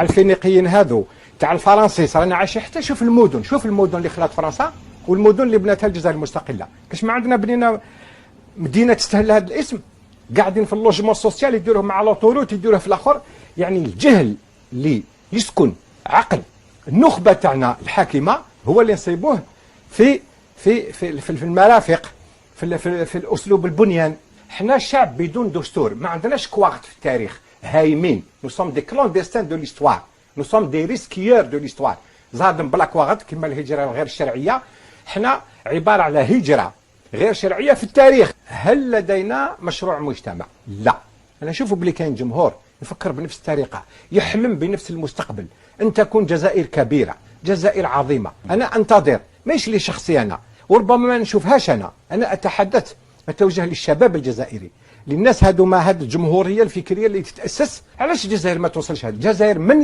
الفينيقيين هذو تاع الفرنسيس رانا عايشين حتى شوف المدن اللي خلات فرنسا والمدن اللي بناتها الجزائر المستقله. كاش ما عندنا بنينا مدينه تستاهل هذا الاسم، قاعدين في اللوجمون سوسيال يديروه مع لوطوروت يديروه في الاخر. يعني الجهل اللي يسكن عقل النخبه تاعنا الحاكمه هو اللي نصيبوه في المرافق، في الاسلوب البنيان. حنا شعب بدون دستور، ما عندناش كواغت في التاريخ، هايمين. نو سوم دي كلونديستان دو ليستوار، نو سوم دي ريسكيور دو ليستوار. زادن بلا كواغت كما الهجره الغير الشرعيه. حنا عباره على هجره غير شرعيه في التاريخ. هل لدينا مشروع مجتمع؟ لا. انا نشوف بلي كاين جمهور يفكر بنفس الطريقه، يحلم بنفس المستقبل، ان تكون جزائر كبيره، جزائر عظيمه. انا انتظر، ماشي لي شخصي انا، وربما ما نشوفهاش انا اتحدث، اتوجه للشباب الجزائري، للناس هذو، ما هذه الجمهوريه الفكريه اللي تتاسس. علاش الجزائر ما توصلش؟ هذه الجزائر من